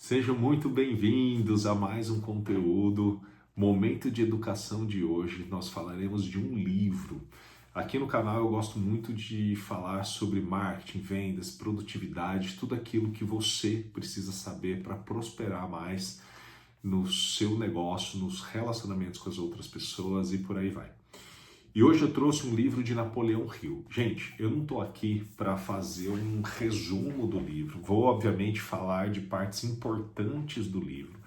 Sejam muito bem-vindos a mais um conteúdo, Momento de Educação de hoje. Nós falaremos de um livro. Aqui no canal eu gosto muito de falar sobre marketing, vendas, produtividade, tudo aquilo que você precisa saber para prosperar mais no seu negócio, nos relacionamentos com as outras pessoas e por aí vai. E hoje eu trouxe um livro de Napoleão Hill. Gente, eu não estou aqui para fazer um resumo do livro. Vou, obviamente, falar de partes importantes do livro,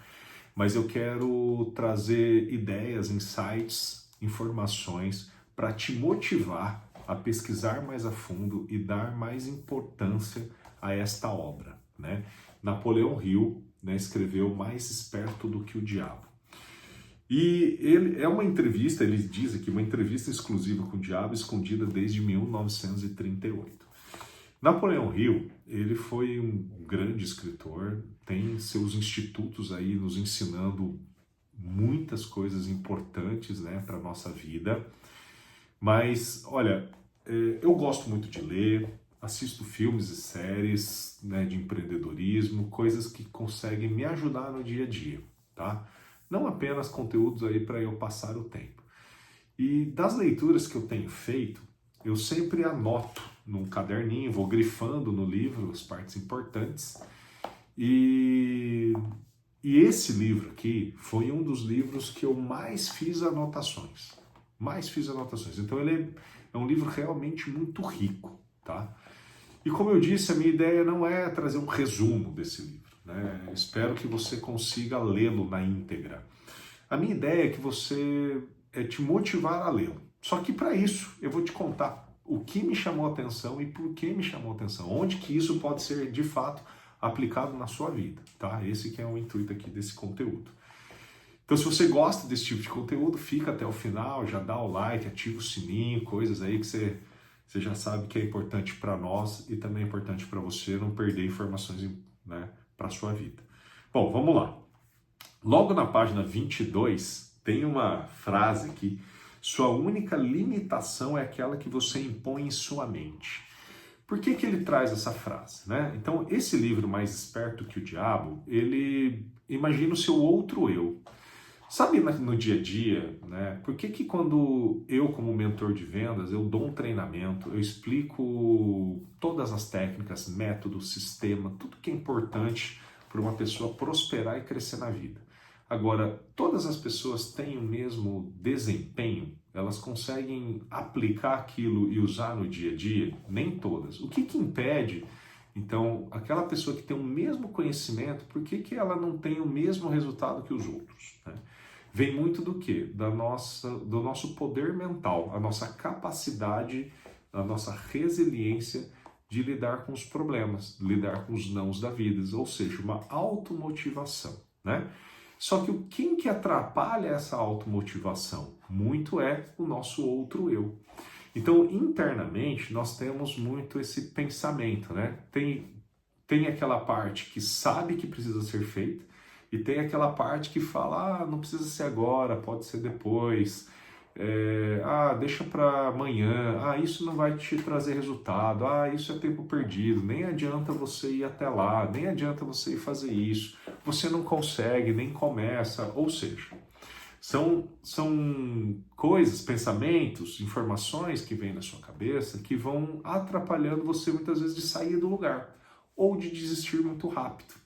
mas eu quero trazer ideias, insights, informações para te motivar a pesquisar mais a fundo e dar mais importância a esta obra, né? Napoleão Hill, né, escreveu Mais Esperto do que o Diabo. E ele é uma entrevista, ele diz aqui, uma entrevista exclusiva com o diabo escondida desde 1938. Napoleão Hill, ele foi um grande escritor, tem seus institutos aí nos ensinando muitas coisas importantes, né, para a nossa vida. Mas, olha, eu gosto muito de ler, assisto filmes e séries, né, de empreendedorismo, coisas que conseguem me ajudar no dia a dia, tá? Não apenas conteúdos aí para eu passar o tempo. E das leituras que eu tenho feito, eu sempre anoto num caderninho, vou grifando no livro as partes importantes. E esse livro aqui foi um dos livros que eu mais fiz anotações. Então ele é um livro realmente muito rico, tá? E como eu disse, a minha ideia não é trazer um resumo desse livro, né? Espero que você consiga lê-lo na íntegra. A minha ideia é que você te motivar a lê-lo. Só que para isso eu vou te contar o que me chamou a atenção e por que me chamou a atenção, onde que isso pode ser de fato aplicado na sua vida, tá? Esse que é o intuito aqui desse conteúdo. Então, se você gosta desse tipo de conteúdo, fica até o final, já dá o like, ativa o sininho, coisas aí que você já sabe que é importante para nós e também é importante para você não perder informações, né, para a sua vida. Bom, vamos lá. Logo na página 22, tem uma frase que sua única limitação é aquela que você impõe em sua mente. Por que que ele traz essa frase, né? Então, esse livro, Mais Esperto que o Diabo, ele imagina o seu outro eu. Sabe no dia a dia, né? Por que que quando eu, como mentor de vendas, eu dou um treinamento, eu explico todas as técnicas, métodos, sistema, tudo que é importante para uma pessoa prosperar e crescer na vida. Agora, todas as pessoas têm o mesmo desempenho? Elas conseguem aplicar aquilo e usar no dia a dia? Nem todas. O que que impede, então, aquela pessoa que tem o mesmo conhecimento, por que que ela não tem o mesmo resultado que os outros, né? Vem muito do quê? Do nosso poder mental, a nossa capacidade, a nossa resiliência de lidar com os problemas, lidar com os nãos da vida, ou seja, uma automotivação, né? Só que quem que atrapalha essa automotivação? Muito é o nosso outro eu. Então, internamente, nós temos muito esse pensamento, né? Tem aquela parte que sabe que precisa ser feita, e tem aquela parte que fala, não precisa ser agora, pode ser depois, deixa para amanhã, isso não vai te trazer resultado, isso é tempo perdido, nem adianta você ir até lá, nem adianta você ir fazer isso, você não consegue, nem começa, ou seja, são coisas, pensamentos, informações que vêm na sua cabeça que vão atrapalhando você muitas vezes de sair do lugar, ou de desistir muito rápido.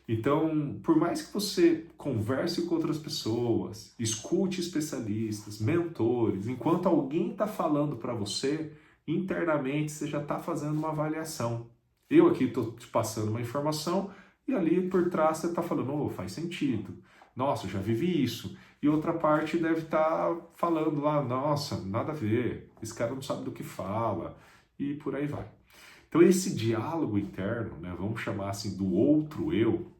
Então, por mais que você converse com outras pessoas, escute especialistas, mentores, enquanto alguém está falando para você, internamente você já está fazendo uma avaliação. Eu aqui estou te passando uma informação e ali por trás você está falando, faz sentido. Nossa, já vivi isso. E outra parte deve estar falando lá, nossa, nada a ver, esse cara não sabe do que fala, e por aí vai. Então esse diálogo interno, né, vamos chamar assim do outro eu,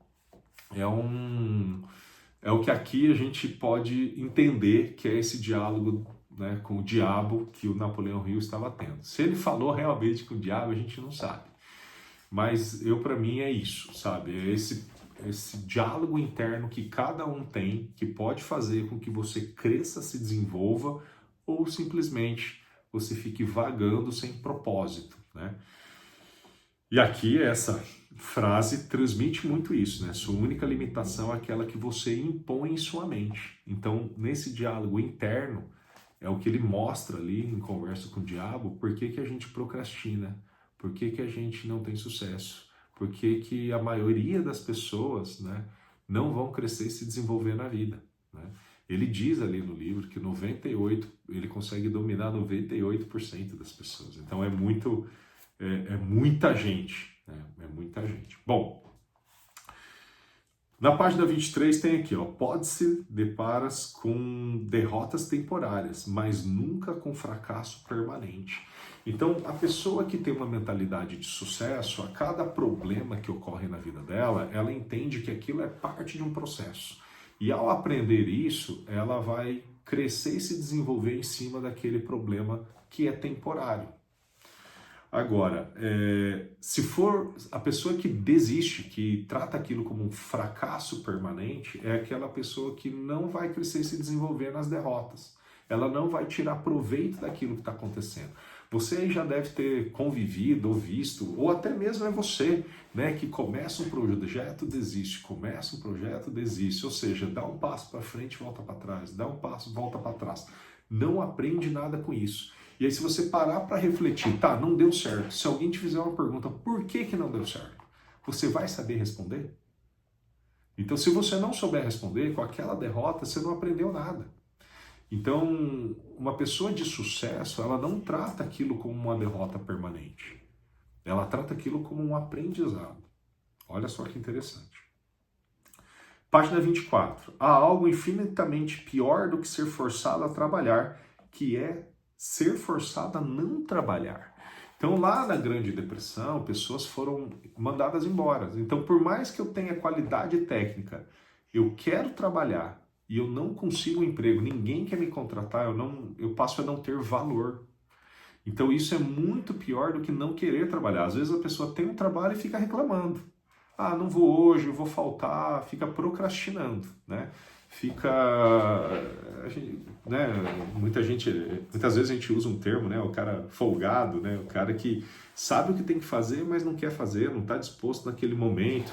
é o que aqui a gente pode entender que é esse diálogo, né, com o diabo que o Napoleão Hill estava tendo. Se ele falou realmente com o diabo, a gente não sabe. Mas para mim é isso, sabe? É esse diálogo interno que cada um tem, que pode fazer com que você cresça, se desenvolva, ou simplesmente você fique vagando sem propósito, né? E aqui essa frase transmite muito isso, né? Sua única limitação é aquela que você impõe em sua mente. Então, nesse diálogo interno, é o que ele mostra ali em conversa com o diabo, por que que a gente procrastina, por que que a gente não tem sucesso, por que que a maioria das pessoas, né, não vão crescer e se desenvolver na vida, né? Ele diz ali no livro que 98, ele consegue dominar 98% das pessoas. Então é muita gente, né? É muita gente. Bom, na página 23 tem aqui, ó, pode-se deparas com derrotas temporárias, mas nunca com fracasso permanente. Então, a pessoa que tem uma mentalidade de sucesso, a cada problema que ocorre na vida dela, ela entende que aquilo é parte de um processo. E ao aprender isso, ela vai crescer e se desenvolver em cima daquele problema que é temporário. Agora, se for a pessoa que desiste, que trata aquilo como um fracasso permanente, é aquela pessoa que não vai crescer e se desenvolver nas derrotas. Ela não vai tirar proveito daquilo que está acontecendo. Você aí já deve ter convivido ou visto, ou até mesmo é você, né, que começa um projeto, desiste, começa um projeto, desiste, ou seja, dá um passo para frente, volta para trás, dá um passo, volta para trás. Não aprende nada com isso. E aí, se você parar para refletir, tá, não deu certo. Se alguém te fizer uma pergunta, por que que não deu certo? Você vai saber responder? Então, se você não souber responder, com aquela derrota, você não aprendeu nada. Então, uma pessoa de sucesso, ela não trata aquilo como uma derrota permanente. Ela trata aquilo como um aprendizado. Olha só que interessante. Página 24. Há algo infinitamente pior do que ser forçado a trabalhar, que é ser forçado a não trabalhar. Então, lá na Grande Depressão, pessoas foram mandadas embora. Então, por mais que eu tenha qualidade técnica, eu quero trabalhar e eu não consigo um emprego, ninguém quer me contratar, eu passo a não ter valor. Então, isso é muito pior do que não querer trabalhar. Às vezes a pessoa tem um trabalho e fica reclamando. Ah, não vou hoje, eu vou faltar, fica procrastinando, né? Fica, né? Muitas vezes a gente usa um termo, né? O cara folgado, né? O cara que sabe o que tem que fazer, mas não quer fazer, não está disposto naquele momento.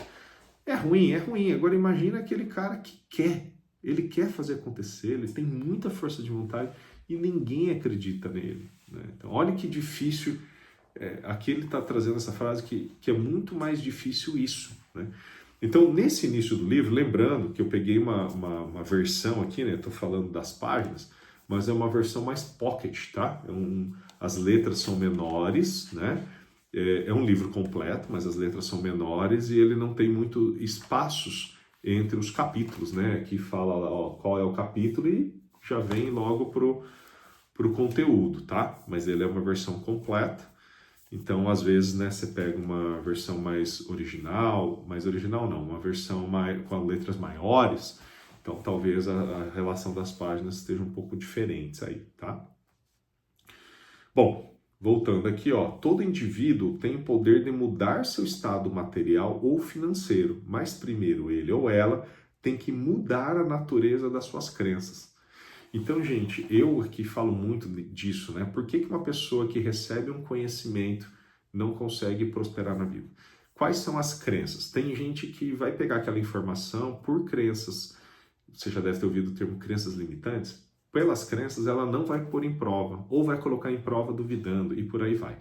É ruim, é ruim. Agora imagina aquele cara que quer, ele quer fazer acontecer, ele tem muita força de vontade e ninguém acredita nele, né? Então, olha que difícil. Aqui ele está trazendo essa frase que é muito mais difícil isso, né? Então, nesse início do livro, lembrando que eu peguei uma versão aqui, né? Estou falando das páginas, mas é uma versão mais pocket, tá? As letras são menores, né? É um livro completo, mas as letras são menores e ele não tem muito espaços entre os capítulos, né? Aqui fala ó, qual é o capítulo e já vem logo pro conteúdo, tá? Mas ele é uma versão completa. Então, às vezes, né, você pega uma versão mais original não, uma versão com letras maiores, então talvez a relação das páginas esteja um pouco diferentes aí, tá? Bom, voltando aqui, ó, todo indivíduo tem o poder de mudar seu estado material ou financeiro, mas primeiro ele ou ela tem que mudar a natureza das suas crenças. Então, gente, eu aqui falo muito disso, né? Por que uma pessoa que recebe um conhecimento não consegue prosperar na vida? Quais são as crenças? Tem gente que vai pegar aquela informação por crenças, você já deve ter ouvido o termo crenças limitantes, pelas crenças ela não vai pôr em prova, ou vai colocar em prova duvidando, e por aí vai.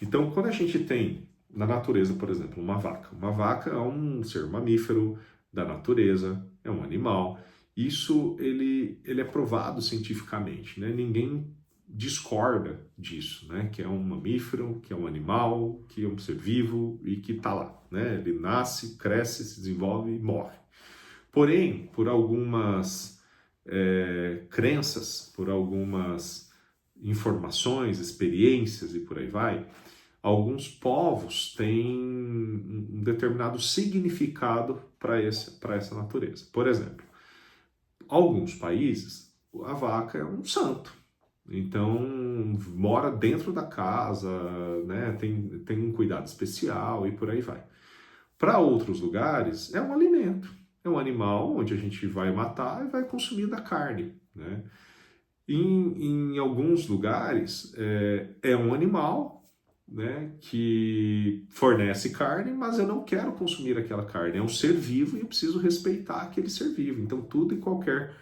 Então, quando a gente tem na natureza, por exemplo, uma vaca é um ser mamífero da natureza, é um animal. Isso ele é provado cientificamente, né? Ninguém discorda disso, né? Que é um mamífero, que é um animal, que é um ser vivo e que está lá, né? Ele nasce, cresce, se desenvolve e morre. Porém, por algumas crenças, por algumas informações, experiências e por aí vai, alguns povos têm um determinado significado para essa natureza. Por exemplo, alguns países, a vaca é um santo. Então, mora dentro da casa, né? Tem um cuidado especial e por aí vai. Para outros lugares, é um alimento. É um animal onde a gente vai matar e vai consumir da carne, né? Em alguns lugares, é um animal, né, que fornece carne, mas eu não quero consumir aquela carne. É um ser vivo e eu preciso respeitar aquele ser vivo. Então, tudo e qualquer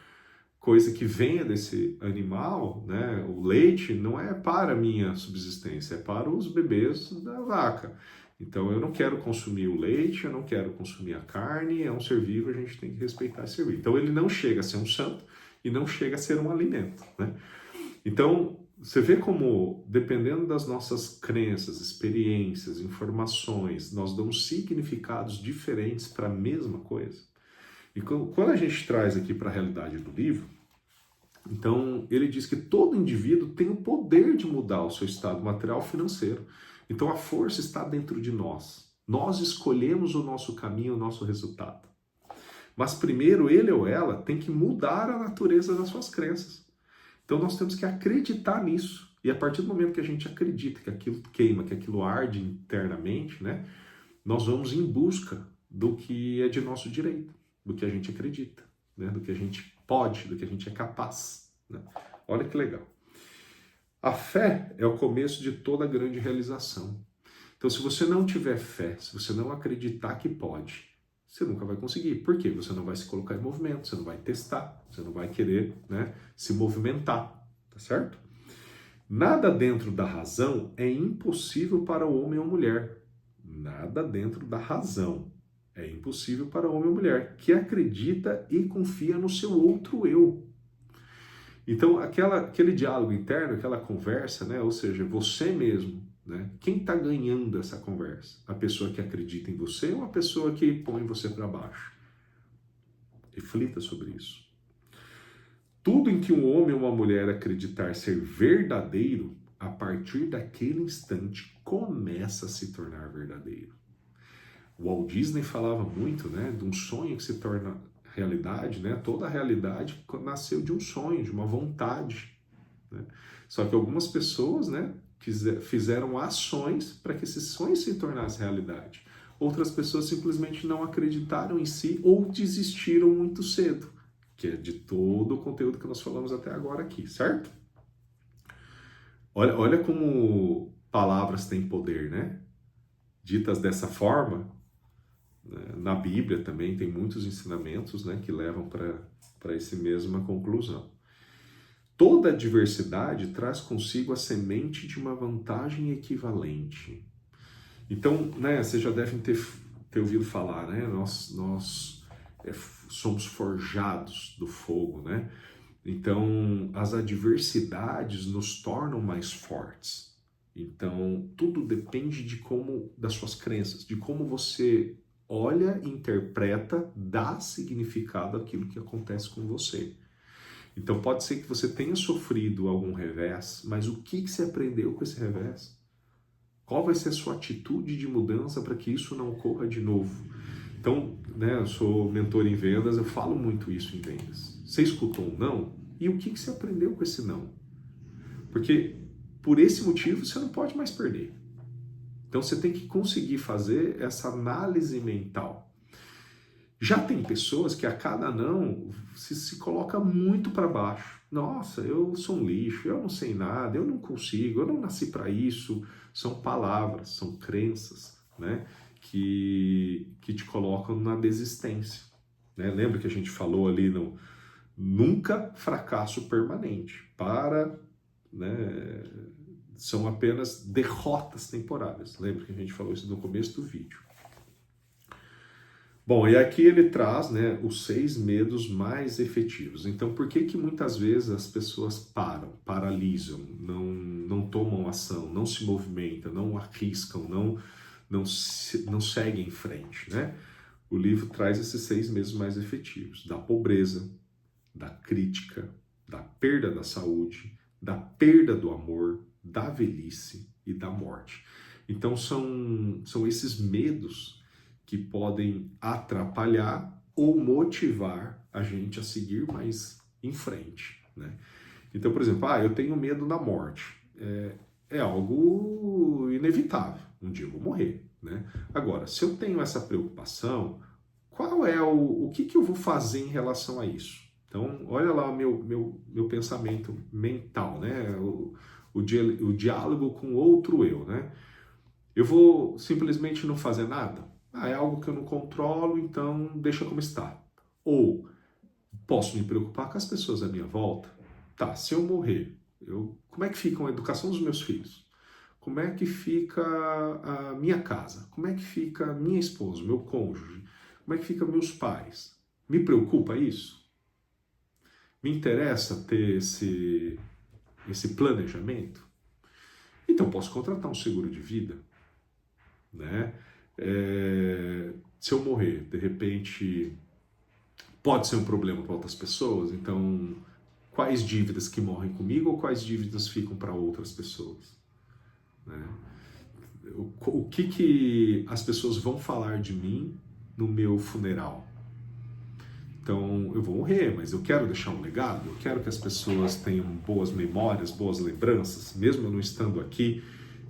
coisa que venha desse animal, né, o leite, não é para a minha subsistência, é para os bebês da vaca. Então, eu não quero consumir o leite, eu não quero consumir a carne, é um ser vivo, a gente tem que respeitar esse ser vivo. Então, ele não chega a ser um santo e não chega a ser um alimento, né? Então, você vê como, dependendo das nossas crenças, experiências, informações, nós damos significados diferentes para a mesma coisa. E quando a gente traz aqui para a realidade do livro, então ele diz que todo indivíduo tem o poder de mudar o seu estado material financeiro. Então a força está dentro de nós. Nós escolhemos o nosso caminho, o nosso resultado. Mas primeiro ele ou ela tem que mudar a natureza das suas crenças. Então nós temos que acreditar nisso. E a partir do momento que a gente acredita que aquilo queima, que aquilo arde internamente, né, nós vamos em busca do que é de nosso direito, do que a gente acredita, né, do que a gente pode, do que a gente é capaz, né? Olha que legal. A fé é o começo de toda grande realização. Então, se você não tiver fé, se você não acreditar que pode, você nunca vai conseguir. Por quê? Você não vai se colocar em movimento, você não vai testar, você não vai querer, né, se movimentar, tá certo? Nada dentro da razão é impossível para o homem ou mulher. Nada dentro da razão é impossível para o homem ou mulher que acredita e confia no seu outro eu. Então, aquele diálogo interno, aquela conversa, né, ou seja, você mesmo, né? Quem está ganhando essa conversa? A pessoa que acredita em você ou a pessoa que põe você para baixo? Reflita sobre isso. Tudo em que um homem ou uma mulher acreditar ser verdadeiro, a partir daquele instante, começa a se tornar verdadeiro. O Walt Disney falava muito, né, de um sonho que se torna realidade, né? Toda a realidade nasceu de um sonho, de uma vontade, né? Só que algumas pessoas, né, fizeram ações para que esse sonho se tornasse realidade. Outras pessoas simplesmente não acreditaram em si ou desistiram muito cedo, que é de todo o conteúdo que nós falamos até agora aqui, certo? Olha como palavras têm poder, né? Ditas dessa forma, né, na Bíblia também tem muitos ensinamentos, né, que levam para essa mesma conclusão. Toda adversidade traz consigo a semente de uma vantagem equivalente. Então, né, vocês já devem ter ouvido falar, né? Nós somos forjados do fogo, né? Então, as adversidades nos tornam mais fortes. Então, tudo depende das suas crenças, de como você olha, interpreta, dá significado àquilo que acontece com você. Então, pode ser que você tenha sofrido algum revés, mas o que você aprendeu com esse revés? Qual vai ser a sua atitude de mudança para que isso não ocorra de novo? Então, né, eu sou mentor em vendas, eu falo muito isso em vendas. Você escutou um não? E o que você aprendeu com esse não? Porque por esse motivo você não pode mais perder. Então você tem que conseguir fazer essa análise mental. Já tem pessoas que a cada não se coloca muito para baixo. Nossa, eu sou um lixo, eu não sei nada, eu não consigo, eu não nasci para isso. São palavras, são crenças, né, que te colocam na desistência, né? Lembra que a gente falou ali no nunca fracasso permanente. Né, são apenas derrotas temporárias. Lembra que a gente falou isso no começo do vídeo. Bom, e aqui ele traz, né, os 6 medos mais efetivos. Então, por que muitas vezes as pessoas paralisam, não tomam ação, não se movimentam, não arriscam, não seguem em frente, né? O livro traz esses 6 medos mais efetivos: da pobreza, da crítica, da perda da saúde, da perda do amor, da velhice e da morte. Então, são esses medos que podem atrapalhar ou motivar a gente a seguir mais em frente, né? Então, por exemplo, eu tenho medo da morte. É algo inevitável. Um dia eu vou morrer, né? Agora, se eu tenho essa preocupação, qual é o que eu vou fazer em relação a isso? Então, olha lá o meu pensamento mental, né? O diálogo com outro eu, né? Eu vou simplesmente não fazer nada? Ah, é algo que eu não controlo, então deixa como está. Ou posso me preocupar com as pessoas à minha volta? Tá, se eu morrer, como é que fica a educação dos meus filhos? Como é que fica a minha casa? Como é que fica a minha esposa, meu cônjuge? Como é que fica meus pais? Me preocupa isso? Me interessa ter esse planejamento? Então posso contratar um seguro de vida, né? Se eu morrer, de repente, pode ser um problema para outras pessoas, então quais dívidas que morrem comigo ou quais dívidas ficam para outras pessoas, né? O que as pessoas vão falar de mim no meu funeral? Então, eu vou morrer, mas eu quero deixar um legado, eu quero que as pessoas tenham boas memórias, boas lembranças, mesmo eu não estando aqui,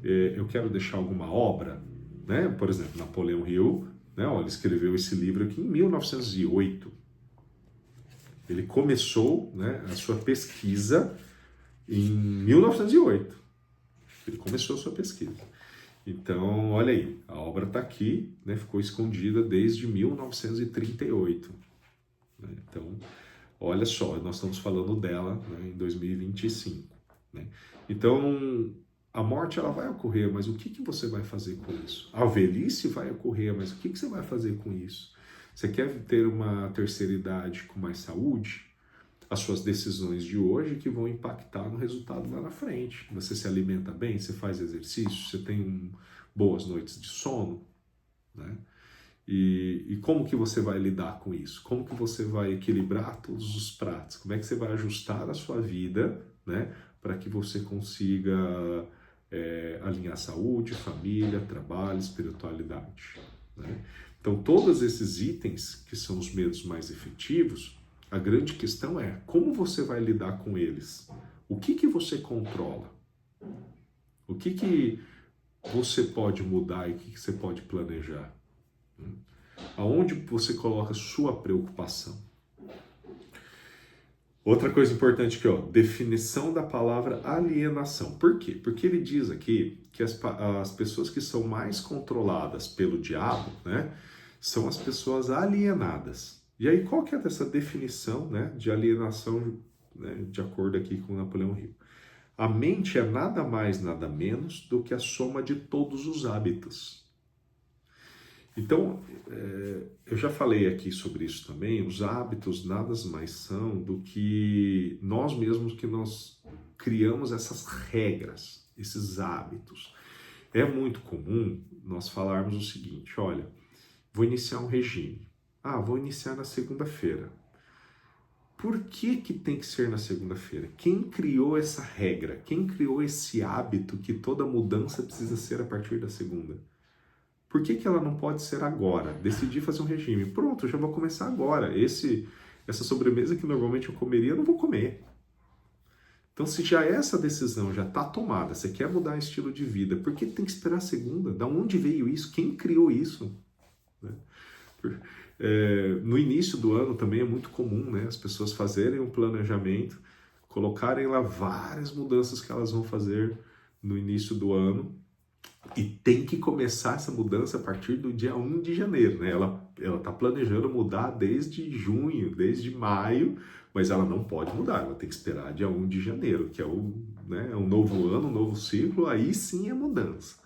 eu quero deixar alguma obra, né? Por exemplo, Napoleão Hill, né? Ele escreveu esse livro aqui em 1908. Ele começou, né, a sua pesquisa em 1908. Ele começou a sua pesquisa. Então, olha aí, a obra está aqui, né, ficou escondida desde 1938. Né? Então, olha só, nós estamos falando dela, né, em 2025. Né? Então, a morte ela vai ocorrer, mas o que você vai fazer com isso? A velhice vai ocorrer, mas o que você vai fazer com isso? Você quer ter uma terceira idade com mais saúde? As suas decisões de hoje que vão impactar no resultado lá na frente. Você se alimenta bem, você faz exercício, você tem boas noites de sono, né? E como que você vai lidar com isso? Como que você vai equilibrar todos os pratos? Como é que você vai ajustar a sua vida, né, para que você consiga alinhar saúde, família, trabalho, espiritualidade, né? Então, todos esses itens, que são os medos mais efetivos, a grande questão é como você vai lidar com eles? O que você controla? O que você pode mudar e o que você pode planejar? Aonde você coloca sua preocupação? Outra coisa importante aqui, ó, definição da palavra alienação. Por quê? Porque ele diz aqui que as pessoas que são mais controladas pelo diabo, né, são as pessoas alienadas. E aí, qual que é dessa definição, né, de alienação, né, de acordo aqui com Napoleão Hill? A mente é nada mais, nada menos do que a soma de todos os hábitos. Então, eu já falei aqui sobre isso também, os hábitos nada mais são do que nós mesmos que nós criamos essas regras, esses hábitos. É muito comum nós falarmos o seguinte, olha, vou iniciar um regime. Ah, vou iniciar na segunda-feira. Por que tem que ser na segunda-feira? Quem criou essa regra? Quem criou esse hábito que toda mudança precisa ser a partir da segunda? Por que ela não pode ser agora? Decidi fazer um regime. Pronto, eu já vou começar agora. Essa sobremesa que normalmente eu comeria, eu não vou comer. Então, se já essa decisão já está tomada, você quer mudar estilo de vida, por que tem que esperar a segunda? Da onde veio isso? Quem criou isso? Né? No início do ano também é muito comum, né, as pessoas fazerem um planejamento, colocarem lá várias mudanças que elas vão fazer no início do ano, e tem que começar essa mudança a partir do dia 1 de janeiro, né? Ela está planejando mudar desde junho, desde maio, mas ela não pode mudar, ela tem que esperar dia 1 de janeiro, que é né, um novo ano, um novo ciclo, aí sim é mudança.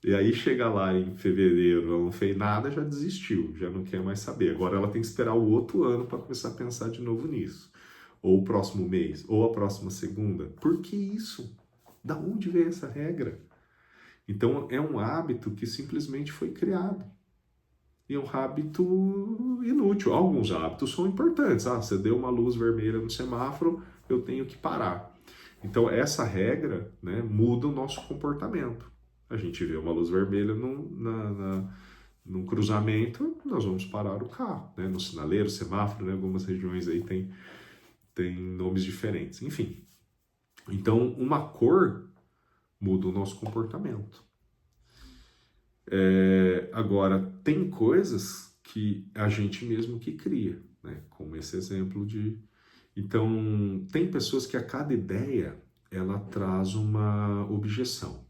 E aí chega lá em fevereiro, ela não fez nada, já desistiu, já não quer mais saber. Agora ela tem que esperar o outro ano para começar a pensar de novo nisso. Ou o próximo mês, ou a próxima segunda. Por que isso? Da onde veio essa regra? Então, é um hábito que simplesmente foi criado. E é um hábito inútil. Alguns hábitos são importantes. Ah, você deu uma luz vermelha no semáforo, eu tenho que parar. Então, essa regra, né, muda o nosso comportamento. A gente vê uma luz vermelha num cruzamento, nós vamos parar o carro. Né? No sinaleiro, semáforo, né? Algumas regiões aí tem nomes diferentes. Enfim. Então, uma cor muda o nosso comportamento. Agora, tem coisas que a gente mesmo que cria, né? Como esse exemplo de... Então, tem pessoas que a cada ideia, ela traz uma objeção.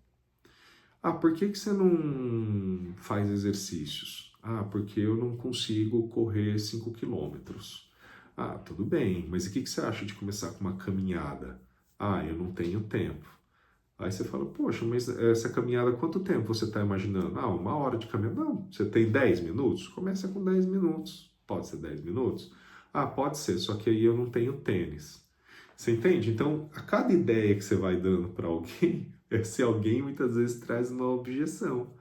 Ah, por que que você não faz exercícios? Ah, porque eu não consigo correr 5 quilômetros. Ah, tudo bem, mas e o que que você acha de começar com uma caminhada? Ah, eu não tenho tempo. Aí você fala, poxa, mas essa caminhada, quanto tempo você está imaginando? Ah, 1 hora de caminhada. Não, você tem 10 minutos? Começa com 10 minutos. Pode ser 10 minutos? Ah, pode ser, só que aí eu não tenho tênis. Você entende? Então, a cada ideia que você vai dando para alguém, esse alguém muitas vezes traz uma objeção.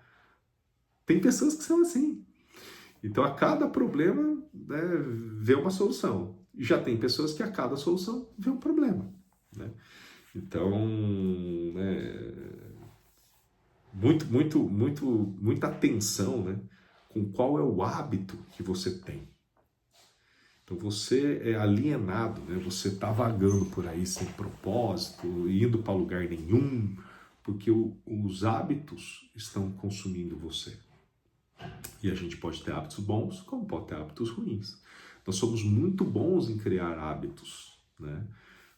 Tem pessoas que são assim. Então, a cada problema, né, vê uma solução. E já tem pessoas que a cada solução vê um problema, né? Então, né, muita atenção, né, com qual é o hábito que você tem. Então você é alienado, né? Você está vagando por aí sem propósito, indo para lugar nenhum, porque os hábitos estão consumindo você. E a gente pode ter hábitos bons, como pode ter hábitos ruins. Nós somos muito bons em criar hábitos, né?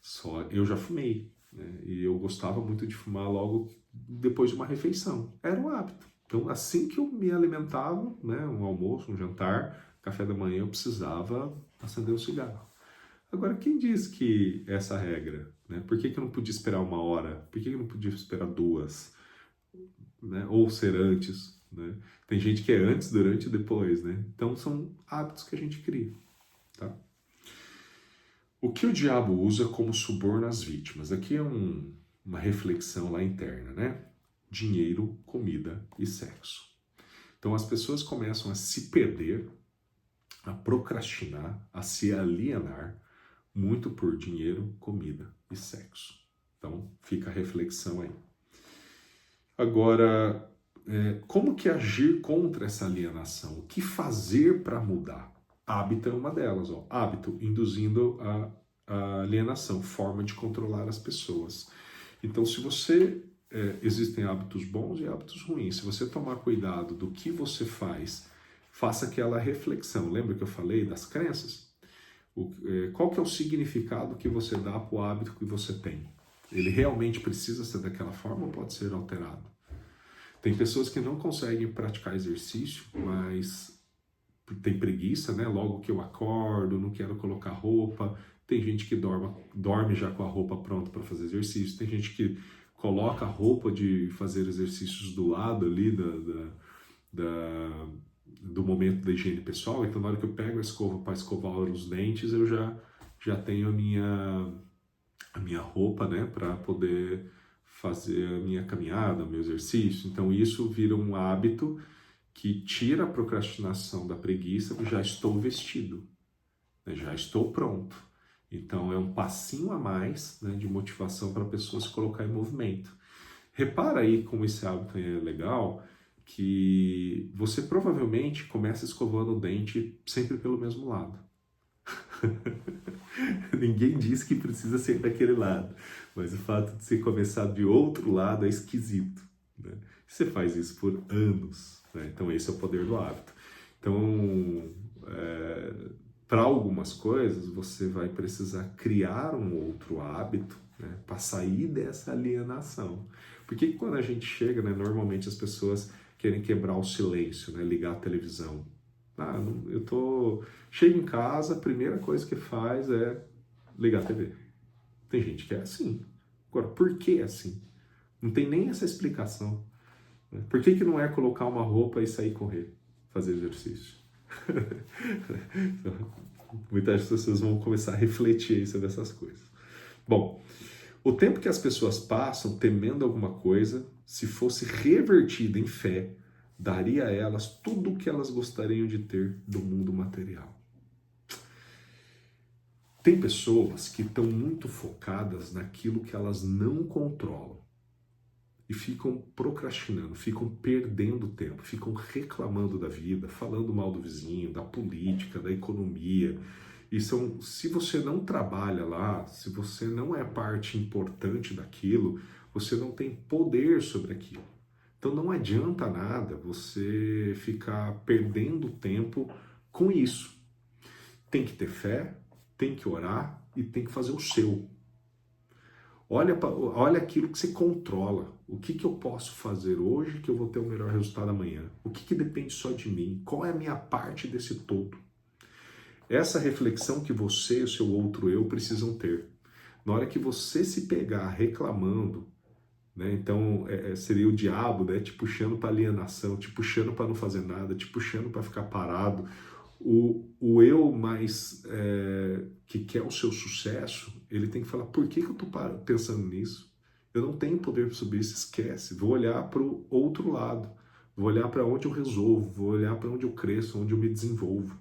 Só eu já fumei, né? E eu gostava muito de fumar logo depois de uma refeição. Era um hábito. Então, assim que eu me alimentava, né, um almoço, um jantar, café da manhã, eu precisava acender o cigarro. Agora, quem diz que essa regra, né? Por que que eu não podia esperar 1 hora? Por que que eu não podia esperar 2? Né? Ou ser antes, né? Tem gente que é antes, durante e depois, né? Então são hábitos que a gente cria, tá? O que o diabo usa como suborno às vítimas? Aqui é uma reflexão lá interna, né? Dinheiro, comida e sexo. Então as pessoas começam a se perder, a procrastinar, a se alienar muito por dinheiro, comida e sexo. Então fica a reflexão aí. Agora, como que agir contra essa alienação? O que fazer para mudar? Hábito é uma delas. Ó. Hábito induzindo a alienação, forma de controlar as pessoas. Então, se você... existem hábitos bons e hábitos ruins. Se você tomar cuidado do que você faz, faça aquela reflexão. Lembra que eu falei das crenças? Qual que é o significado que você dá para o hábito que você tem? Ele realmente precisa ser daquela forma ou pode ser alterado? Tem pessoas que não conseguem praticar exercício, mas tem preguiça, né? Logo que eu acordo, não quero colocar roupa. Tem gente que dorme já com a roupa pronta para fazer exercício. Tem gente que coloca a roupa de fazer exercícios do lado ali do momento da higiene pessoal. Então, na hora que eu pego a escova para escovar os dentes, eu já tenho a minha roupa, né? Para poder fazer a minha caminhada, o meu exercício. Então isso vira um hábito que tira a procrastinação da preguiça, já estou vestido, né? Já estou pronto. Então é um passinho a mais, né, de motivação para a pessoa se colocar em movimento. Repara aí como esse hábito é legal, que você provavelmente começa escovando o dente sempre pelo mesmo lado. Ninguém diz que precisa ser daquele lado, mas o fato de você começar de outro lado é esquisito, né? Você faz isso por anos, né? Então esse é o poder do hábito. Então, para algumas coisas, você vai precisar criar um outro hábito, né, para sair dessa alienação. Porque quando a gente chega, né, normalmente as pessoas querem quebrar o silêncio, né, ligar a televisão. Ah, chego em casa, a primeira coisa que faz é ligar a TV. Tem gente que é assim. Agora, por que é assim? Não tem nem essa explicação, né? Por que não é colocar uma roupa e sair correr, fazer exercício? Então, muitas pessoas vão começar a refletir sobre essas coisas. Bom, o tempo que as pessoas passam temendo alguma coisa, se fosse revertido em fé, daria a elas tudo o que elas gostariam de ter do mundo material. Tem pessoas que estão muito focadas naquilo que elas não controlam e ficam procrastinando, ficam perdendo tempo, ficam reclamando da vida, falando mal do vizinho, da política, da economia. E se você não trabalha lá, se você não é parte importante daquilo, você não tem poder sobre aquilo. Então não adianta nada você ficar perdendo tempo com isso. Tem que ter fé, tem que orar e tem que fazer o seu. Olha aquilo que você controla. O que eu posso fazer hoje que eu vou ter o melhor resultado amanhã? O que depende só de mim? Qual é a minha parte desse todo? Essa reflexão que você e o seu outro eu precisam ter. Na hora que você se pegar reclamando, né, então seria o diabo, né, te puxando para alienação, te puxando para não fazer nada, te puxando para ficar parado. O eu mais que quer o seu sucesso, ele tem que falar, por que eu estou pensando nisso? Eu não tenho poder sobre isso, esquece. Vou olhar para o outro lado, vou olhar para onde eu resolvo, vou olhar para onde eu cresço, onde eu me desenvolvo.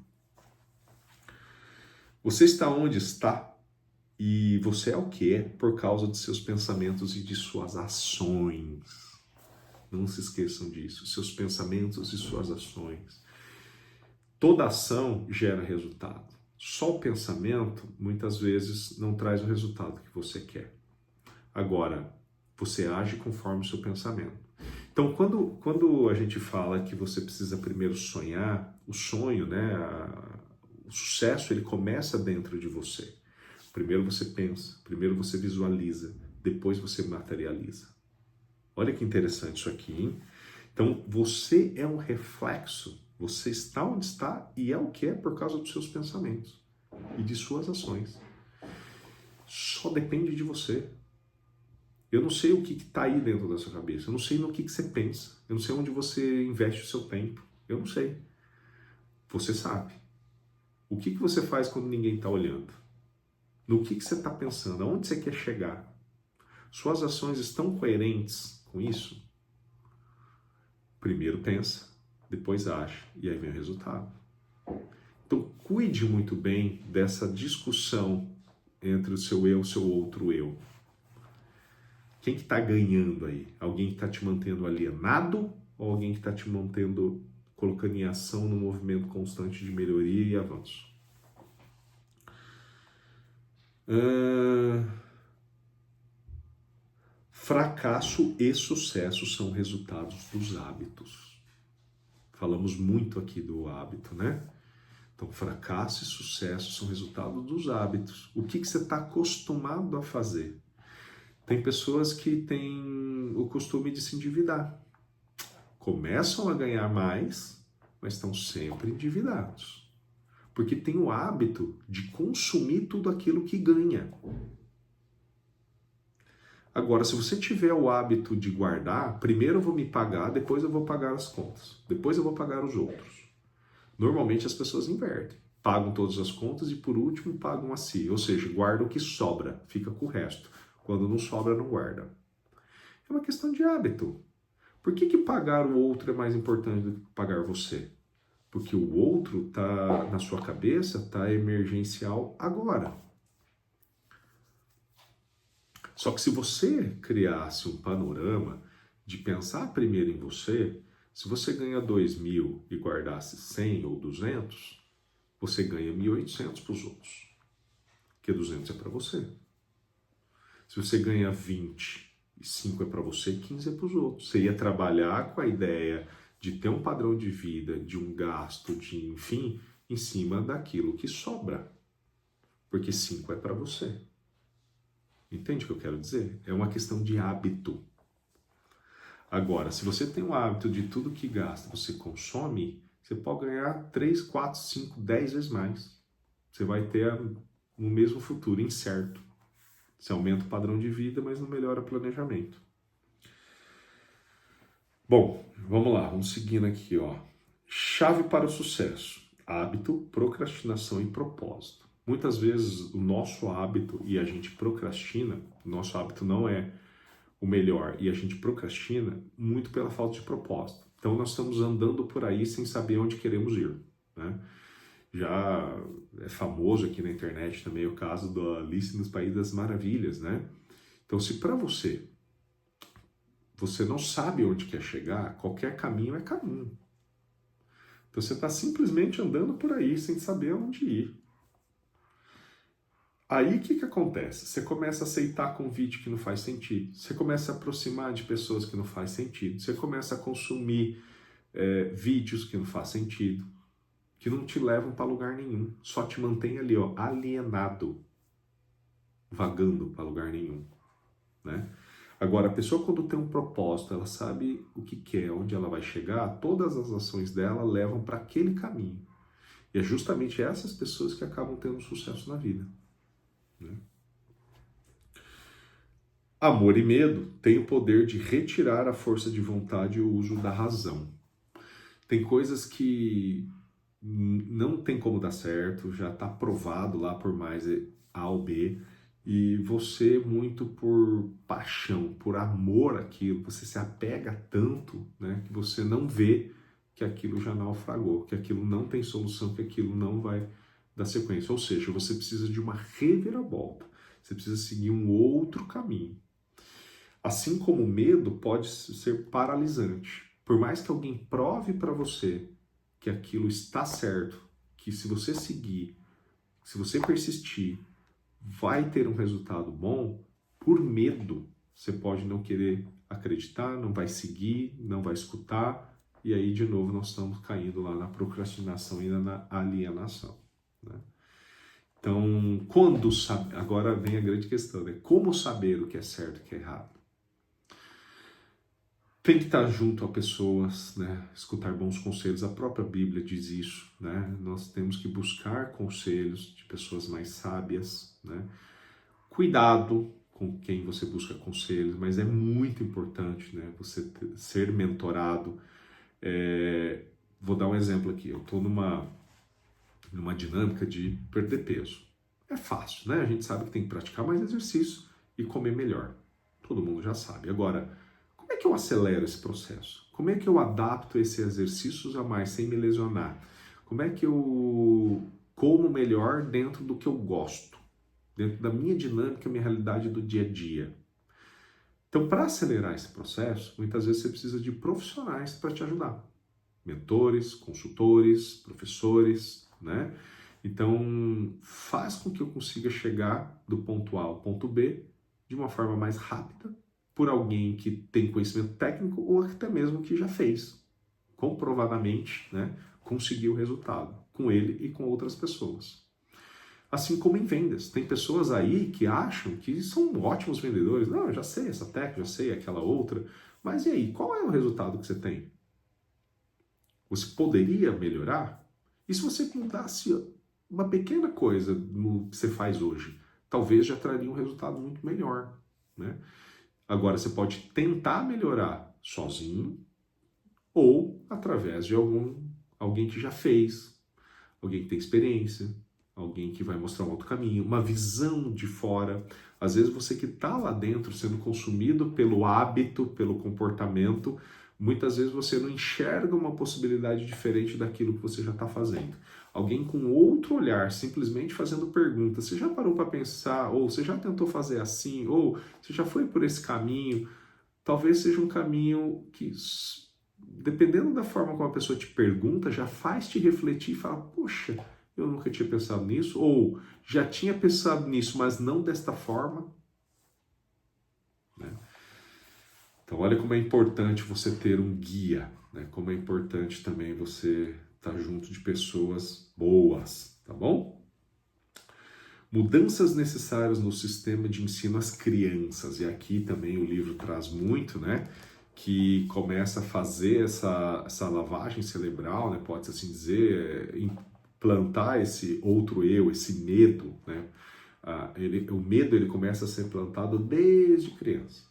Você está onde está e você é o que é por causa de seus pensamentos e de suas ações. Não se esqueçam disso, seus pensamentos e suas ações. Toda ação gera resultado. Só o pensamento, muitas vezes, não traz o resultado que você quer. Agora, você age conforme o seu pensamento. Então, quando a gente fala que você precisa primeiro sonhar, o sonho, né, o sucesso, ele começa dentro de você. Primeiro você pensa, primeiro você visualiza, depois você materializa. Olha que interessante isso aqui, hein? Então, você é um reflexo, você está onde está e é o que é por causa dos seus pensamentos e de suas ações. Só depende de você. Eu não sei o que está aí dentro da sua cabeça, eu não sei no que você pensa, eu não sei onde você investe o seu tempo, eu não sei. Você sabe. O que você faz quando ninguém está olhando? No que você está pensando? Aonde você quer chegar? Suas ações estão coerentes com isso? Primeiro pensa, depois age, e aí vem o resultado. Então cuide muito bem dessa discussão entre o seu eu e o seu outro eu. Quem que está ganhando aí? Alguém que está te mantendo alienado ou alguém que está te mantendo, colocando em ação no movimento constante de melhoria e avanço? Fracasso e sucesso são resultados dos hábitos. Falamos muito aqui do hábito, né? Então, fracasso e sucesso são resultado dos hábitos. O que você está acostumado a fazer? Tem pessoas que têm o costume de se endividar. Começam a ganhar mais, mas estão sempre endividados. Porque tem o hábito de consumir tudo aquilo que ganha. Agora, se você tiver o hábito de guardar, primeiro eu vou me pagar, depois eu vou pagar as contas, depois eu vou pagar os outros. Normalmente as pessoas invertem, pagam todas as contas e por último pagam a si, ou seja, guarda o que sobra, fica com o resto. Quando não sobra, não guarda. É uma questão de hábito. Por que pagar o outro é mais importante do que pagar você? Porque o outro está na sua cabeça, está emergencial agora. Só que se você criasse um panorama de pensar primeiro em você, se você ganha 2.000 e guardasse 100 ou 200, você ganha 1.800 para os outros, porque 200 é para você. Se você ganha 20 e 5 é para você, 15 é para os outros. Você ia trabalhar com a ideia de ter um padrão de vida, de um gasto, de enfim, em cima daquilo que sobra, porque 5 é para você. Entende o que eu quero dizer? É uma questão de hábito. Agora, se você tem o hábito de tudo que gasta, você consome, você pode ganhar 3, 4, 5, 10 vezes mais. Você vai ter o mesmo futuro incerto. Você aumenta o padrão de vida, mas não melhora o planejamento. Bom, vamos lá, vamos seguindo aqui, ó. Chave para o sucesso: hábito, procrastinação e propósito. Muitas vezes o nosso hábito, e a gente procrastina, o nosso hábito não é o melhor, e a gente procrastina muito pela falta de propósito. Então nós estamos andando por aí sem saber onde queremos ir, né? Já é famoso aqui na internet também o caso da Alice nos País das Maravilhas, né? Então se para você não sabe onde quer chegar, qualquer caminho é caminho. Então você está simplesmente andando por aí sem saber onde ir. Aí o que acontece? Você começa a aceitar convite que não faz sentido, você começa a aproximar de pessoas que não faz sentido, você começa a consumir vídeos que não faz sentido, que não te levam para lugar nenhum, só te mantém ali, ó, alienado, vagando para lugar nenhum. né? Agora, a pessoa quando tem um propósito, ela sabe o que quer, onde ela vai chegar, todas as ações dela levam para aquele caminho. E é justamente essas pessoas que acabam tendo sucesso na vida, né? Amor e medo têm o poder de retirar a força de vontade e o uso da razão. Tem coisas que não tem como dar certo, já está provado lá por mais A ou B, e você, muito por paixão, por amor àquilo, você se apega tanto, né, que você não vê que aquilo já naufragou, que aquilo não tem solução, que aquilo não vai dar sequência. Ou seja, você precisa de uma reviravolta, você precisa seguir um outro caminho. Assim como o medo pode ser paralisante. Por mais que alguém prove para você que aquilo está certo, que se você seguir, se você persistir, vai ter um resultado bom, por medo, você pode não querer acreditar, não vai seguir, não vai escutar, e aí de novo nós estamos caindo lá na procrastinação e na alienação, né? Então, quando saber, agora vem a grande questão, né? Como saber o que é certo e o que é errado? Tem que estar junto a pessoas, né? Escutar bons conselhos. A própria Bíblia diz isso, né? Nós temos que buscar conselhos de pessoas mais sábias, né? Cuidado com quem você busca conselhos, mas é muito importante, né? Você ser mentorado. Vou dar um exemplo aqui. Eu estou numa dinâmica de perder peso. É fácil, né? A gente sabe que tem que praticar mais exercício e comer melhor. Todo mundo já sabe. Agora, como é que eu acelero esse processo? Como é que eu adapto esses exercícios a mais sem me lesionar? Como é que eu como melhor dentro do que eu gosto? Dentro da minha dinâmica, minha realidade do dia a dia? Então, para acelerar esse processo, muitas vezes você precisa de profissionais para te ajudar. Mentores, consultores, professores, né? Então, faz com que eu consiga chegar do ponto A ao ponto B de uma forma mais rápida, por alguém que tem conhecimento técnico ou até mesmo que já fez, comprovadamente, né, conseguiu o resultado com ele e com outras pessoas. Assim como em vendas, tem pessoas aí que acham que são ótimos vendedores. Não, eu já sei essa técnica, já sei aquela outra, mas e aí, qual é o resultado que você tem? Você poderia melhorar? E se você mudasse uma pequena coisa no que você faz hoje, talvez já traria um resultado muito melhor, né? Agora, você pode tentar melhorar sozinho ou através de alguém que já fez, alguém que tem experiência, alguém que vai mostrar um outro caminho, uma visão de fora. Às vezes você que está lá dentro sendo consumido pelo hábito, pelo comportamento, muitas vezes você não enxerga uma possibilidade diferente daquilo que você já está fazendo. Alguém com outro olhar, simplesmente fazendo perguntas. Você já parou para pensar? Ou você já tentou fazer assim? Ou você já foi por esse caminho? Talvez seja um caminho que, dependendo da forma como a pessoa te pergunta, já faz te refletir e falar, poxa, eu nunca tinha pensado nisso, ou já tinha pensado nisso, mas não desta forma, né? Então, olha como é importante você ter um guia, né? Como é importante também você estar junto de pessoas boas, tá bom? Mudanças necessárias no sistema de ensino às crianças, e aqui também o livro traz muito, né? Que começa a fazer essa lavagem cerebral, né? Pode-se assim dizer, plantar esse outro eu, esse medo, né? O medo ele começa a ser plantado desde criança,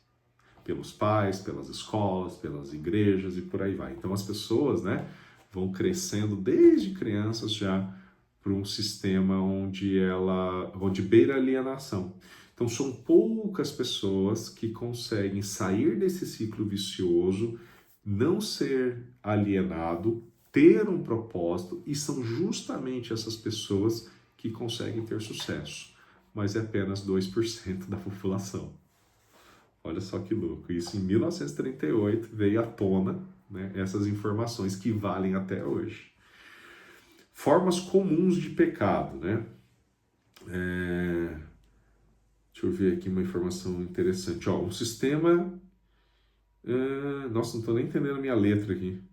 pelos pais, pelas escolas, pelas igrejas e por aí vai. Então as pessoas, né, vão crescendo desde crianças já para um sistema onde beira a alienação. Então são poucas pessoas que conseguem sair desse ciclo vicioso, não ser alienado, ter um propósito, e são justamente essas pessoas que conseguem ter sucesso, mas é apenas 2% da população. Olha só que louco, isso em 1938 veio à tona, né, essas informações que valem até hoje. Formas comuns de pecado, né? Deixa eu ver aqui uma informação interessante. Ó, um sistema... Nossa, não estou nem entendendo a minha letra aqui.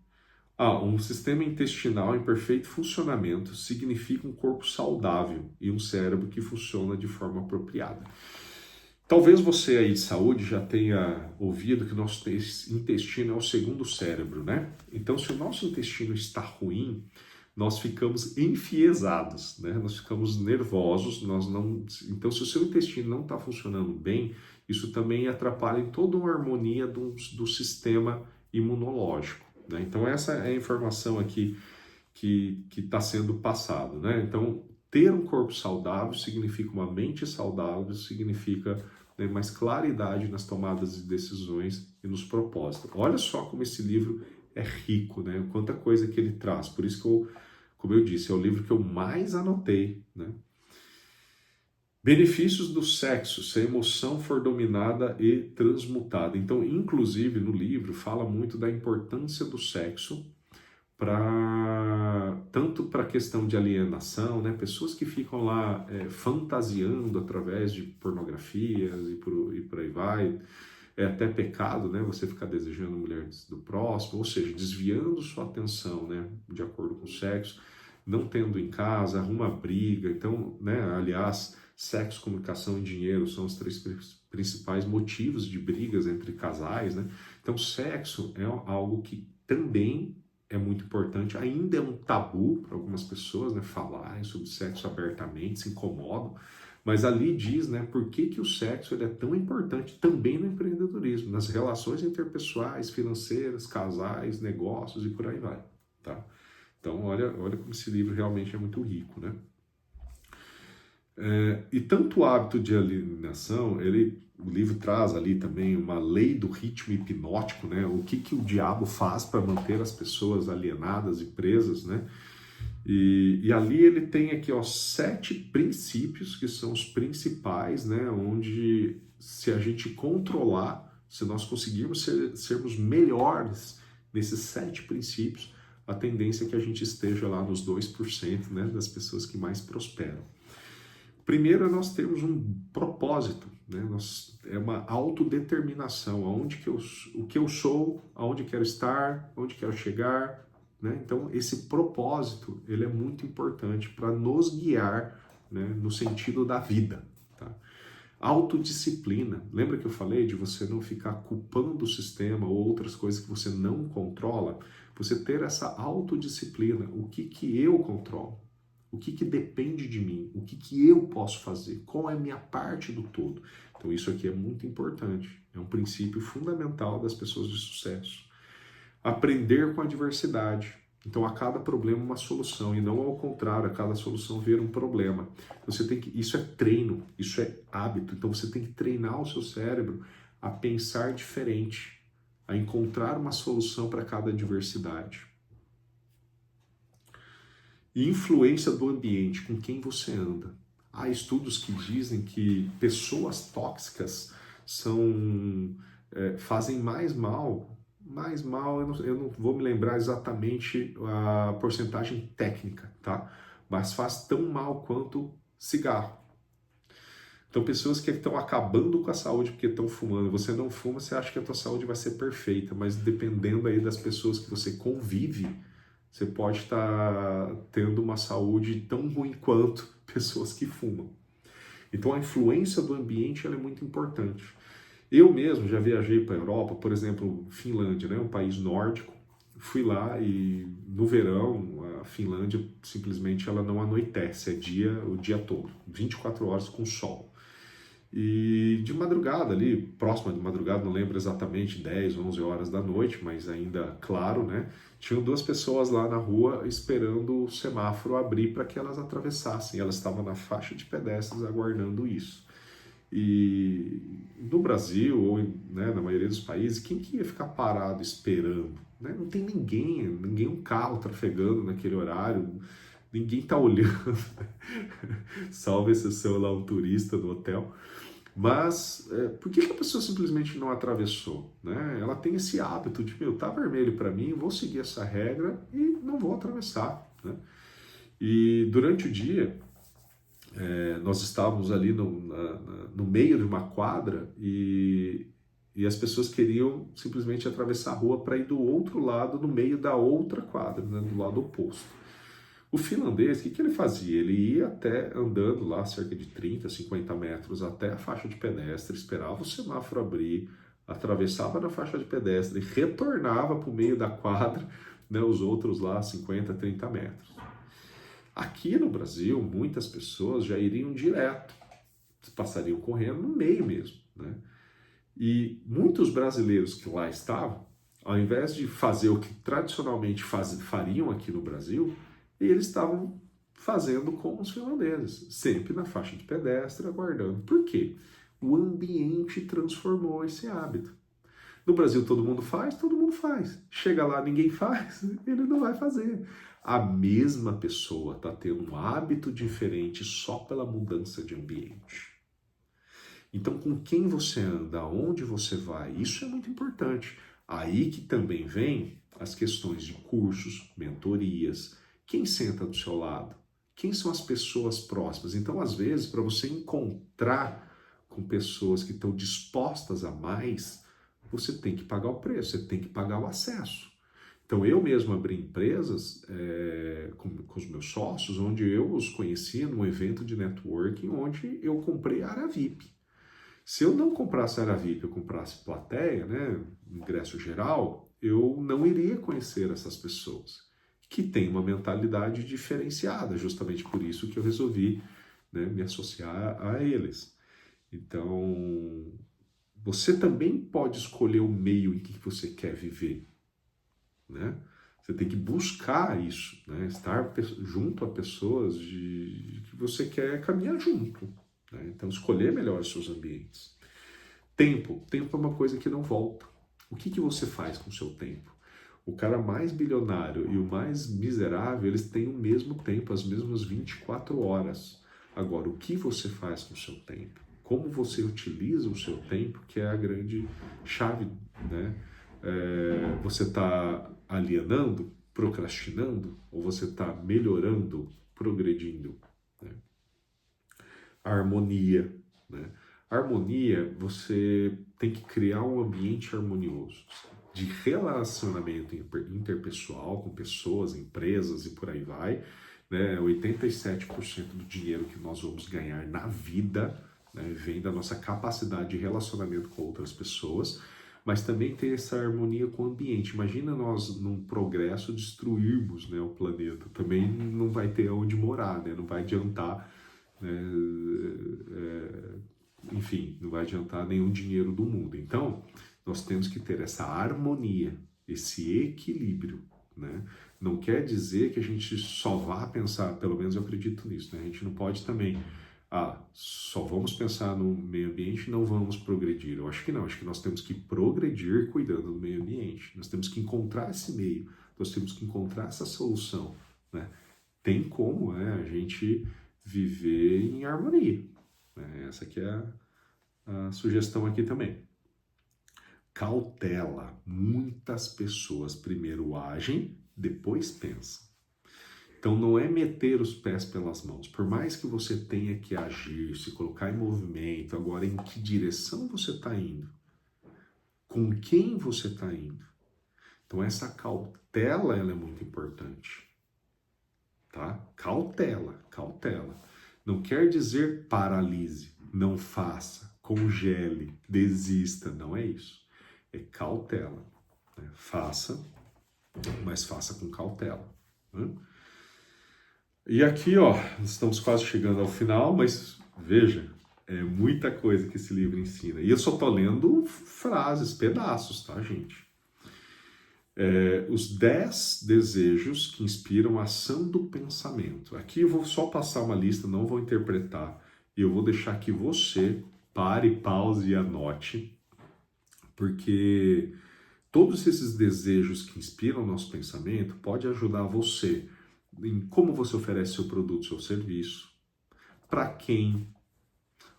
Um sistema intestinal em perfeito funcionamento significa um corpo saudável e um cérebro que funciona de forma apropriada. Talvez você aí de saúde já tenha ouvido que o nosso intestino é o segundo cérebro, né? Então, se o nosso intestino está ruim, nós ficamos enfiesados, né? Nós ficamos nervosos, nós não... Então, se o seu intestino não está funcionando bem, isso também atrapalha em toda uma harmonia do sistema imunológico, né? Então, essa é a informação aqui que está sendo passado, né? Então, ter um corpo saudável significa uma mente saudável, significa, né, mais claridade nas tomadas de decisões e nos propósitos. Olha só como esse livro é rico, né? Quanta coisa que ele traz. Por isso que como eu disse, é o livro que eu mais anotei, né? Benefícios do sexo, se a emoção for dominada e transmutada. Então, inclusive, no livro fala muito da importância do sexo tanto para a questão de alienação, né? Pessoas que ficam lá fantasiando através de pornografias e por aí vai, é até pecado, né? Você ficar desejando mulheres do próximo, ou seja, desviando sua atenção, né? De acordo com o sexo, não tendo em casa, arruma briga. Então, né? Aliás, sexo, comunicação e dinheiro são os três principais motivos de brigas entre casais, né? Então, sexo é algo que também é muito importante, ainda é um tabu para algumas pessoas, né, falarem sobre sexo abertamente, se incomodam, mas ali diz, né, por que o sexo ele é tão importante também no empreendedorismo, nas relações interpessoais, financeiras, casais, negócios e por aí vai, tá? Então, olha como esse livro realmente é muito rico, né? E tanto o hábito de alienação, o livro traz ali também uma lei do ritmo hipnótico, né? O que o diabo faz para manter as pessoas alienadas e presas, né? E ali ele tem aqui, ó, 7 princípios que são os principais, né? Onde se a gente controlar, se nós conseguirmos sermos melhores nesses 7 princípios, a tendência é que a gente esteja lá nos 2%, né? Das pessoas que mais prosperam. Primeiro, nós temos um propósito, né? É uma autodeterminação, o que eu sou, aonde quero estar, onde quero chegar, né? Então, esse propósito, ele é muito importante para nos guiar, né, no sentido da vida, tá? Autodisciplina. Lembra que eu falei de você não ficar culpando o sistema ou outras coisas que você não controla? Você ter essa autodisciplina. O que eu controlo? O que depende de mim? O que eu posso fazer? Qual é a minha parte do todo? Então isso aqui é muito importante. É um princípio fundamental das pessoas de sucesso. Aprender com a diversidade. Então a cada problema uma solução e não ao contrário, a cada solução ver um problema. Isso é treino, isso é hábito. Então você tem que treinar o seu cérebro a pensar diferente, a encontrar uma solução para cada diversidade. E influência do ambiente, com quem você anda. Há estudos que dizem que pessoas tóxicas fazem mais mal, eu não vou me lembrar exatamente a porcentagem técnica, tá? Mas faz tão mal quanto cigarro. Então, pessoas que estão acabando com a saúde porque estão fumando. Você não fuma, você acha que a tua saúde vai ser perfeita, mas dependendo aí das pessoas que você convive, você pode estar tendo uma saúde tão ruim quanto pessoas que fumam. Então a influência do ambiente ela é muito importante. Eu mesmo já viajei para a Europa, por exemplo, Finlândia, né, um país nórdico. Fui lá e no verão a Finlândia simplesmente ela não anoitece, o dia todo, 24 horas com sol. E de madrugada ali, próxima de madrugada, não lembro exatamente, 10, 11 horas da noite, mas ainda claro, né? Tinham 2 pessoas lá na rua esperando o semáforo abrir para que elas atravessassem. Elas estavam na faixa de pedestres aguardando isso. E no Brasil, ou né, na maioria dos países, quem que ia ficar parado esperando? Né? Não tem ninguém um carro trafegando naquele horário, ninguém está olhando, salvo exceção lá um turista no hotel. Mas por que a pessoa simplesmente não atravessou? Né? Ela tem esse hábito de, tá vermelho para mim, vou seguir essa regra e não vou atravessar. Né? E durante o dia, nós estávamos ali no meio de uma quadra e as pessoas queriam simplesmente atravessar a rua para ir do outro lado, no meio da outra quadra, né? Do lado oposto. O finlandês, o que ele fazia? Ele ia até andando lá cerca de 30, 50 metros até a faixa de pedestre, esperava o semáforo abrir, atravessava na faixa de pedestre, retornava para o meio da quadra, né, os outros lá 50, 30 metros. Aqui no Brasil, muitas pessoas já iriam direto, passariam correndo no meio mesmo, né? E muitos brasileiros que lá estavam, ao invés de fazer o que tradicionalmente fariam aqui no Brasil, eles estavam fazendo como os finlandeses, sempre na faixa de pedestre, aguardando. Por quê? O ambiente transformou esse hábito. No Brasil todo mundo faz. Chega lá, ninguém faz, ele não vai fazer. A mesma pessoa está tendo um hábito diferente só pela mudança de ambiente. Então, com quem você anda, aonde você vai, isso é muito importante. Aí que também vem as questões de cursos, mentorias, quem senta do seu lado, quem são as pessoas próximas. Então, às vezes, para você encontrar com pessoas que estão dispostas a mais, você tem que pagar o preço, você tem que pagar o acesso. Então, eu mesmo abri empresas com os meus sócios, onde eu os conhecia num evento de networking, onde eu comprei a área VIP. Se eu não comprasse área VIP, eu comprasse plateia, né, ingresso geral, eu não iria conhecer essas pessoas, que têm uma mentalidade diferenciada, justamente por isso que eu resolvi, né, me associar a eles. Então, você também pode escolher o meio em que você quer viver, né? Você tem que buscar isso, né? Estar junto a pessoas que você quer caminhar junto, né? Então, escolher melhor os seus ambientes. Tempo é uma coisa que não volta. O que você faz com o seu tempo? O cara mais bilionário e o mais miserável, eles têm o mesmo tempo, as mesmas 24 horas. Agora, o que você faz com o seu tempo? Como você utiliza o seu tempo, que é a grande chave, né? Você está alienando, procrastinando, ou você está melhorando, progredindo, né? A harmonia, né? A harmonia, você tem que criar um ambiente harmonioso, de relacionamento interpessoal com pessoas, empresas e por aí vai, né? 87% do dinheiro que nós vamos ganhar na vida, né, vem da nossa capacidade de relacionamento com outras pessoas, mas também ter essa harmonia com o ambiente. Imagina nós, num progresso, destruirmos, né, o planeta. Também não vai ter onde morar, né? Não vai adiantar, né, enfim, não vai adiantar nenhum dinheiro do mundo. Então, nós temos que ter essa harmonia, esse equilíbrio, né? Não quer dizer que a gente só vá pensar, pelo menos eu acredito nisso, né? A gente não pode também, só vamos pensar no meio ambiente e não vamos progredir. Eu acho que não, acho que nós temos que progredir cuidando do meio ambiente. Nós temos que encontrar esse meio, nós temos que encontrar essa solução, né? Tem como, né, a gente viver em harmonia. Essa aqui é a sugestão aqui também. Cautela. Muitas pessoas primeiro agem, depois pensam. Então não é meter os pés pelas mãos. Por mais que você tenha que agir, se colocar em movimento, agora em que direção você está indo? Com quem você está indo? Então essa cautela ela é muito importante. Tá? Cautela. Não quer dizer paralise, não faça, congele, desista, não é isso. É cautela, né? Faça, mas faça com cautela, né? E aqui, ó, estamos quase chegando ao final, mas veja, é muita coisa que esse livro ensina. E eu só tô lendo frases, pedaços, tá, gente? Os 10 desejos que inspiram a ação do pensamento. Aqui eu vou só passar uma lista, não vou interpretar, e eu vou deixar que você pare, pause e anote, porque todos esses desejos que inspiram o nosso pensamento pode ajudar você em como você oferece seu produto, seu serviço, para quem,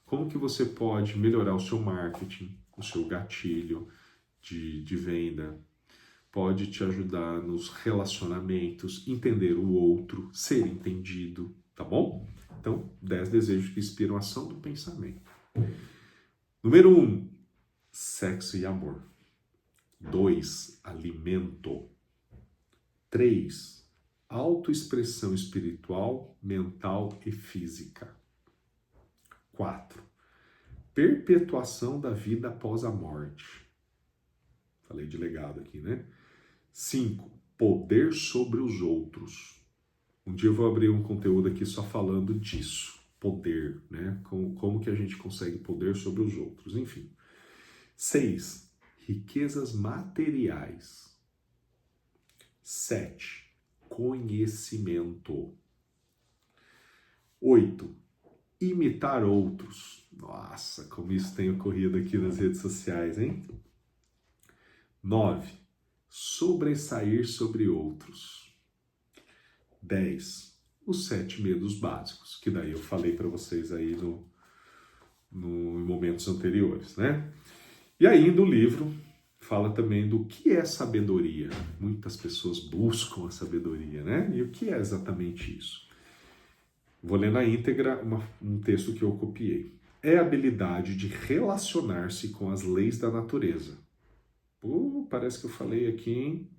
como que você pode melhorar o seu marketing, o seu gatilho de venda, pode te ajudar nos relacionamentos, entender o outro, ser entendido, tá bom? Então, 10 desejos que inspiram a ação do pensamento. Número 1, sexo e amor. 2, alimento. 3, autoexpressão espiritual, mental e física. 4. Perpetuação da vida após a morte. Falei de legado aqui, né? 5. Poder sobre os outros. Um dia eu vou abrir um conteúdo aqui só falando disso. Poder, né? Como que a gente consegue poder sobre os outros. Enfim. 6. Riquezas materiais. 7. Conhecimento. 8. Imitar outros. Nossa, como isso tem ocorrido aqui nas redes sociais, hein? 9. Sobressair sobre outros. 10. Os 7 medos básicos, que daí eu falei para vocês aí em momentos anteriores, né? E aí no livro fala também do que é sabedoria. Muitas pessoas buscam a sabedoria, né? E o que é exatamente isso? Vou ler na íntegra um texto que eu copiei. É a habilidade de relacionar-se com as leis da natureza. Parece que eu falei aqui, hein?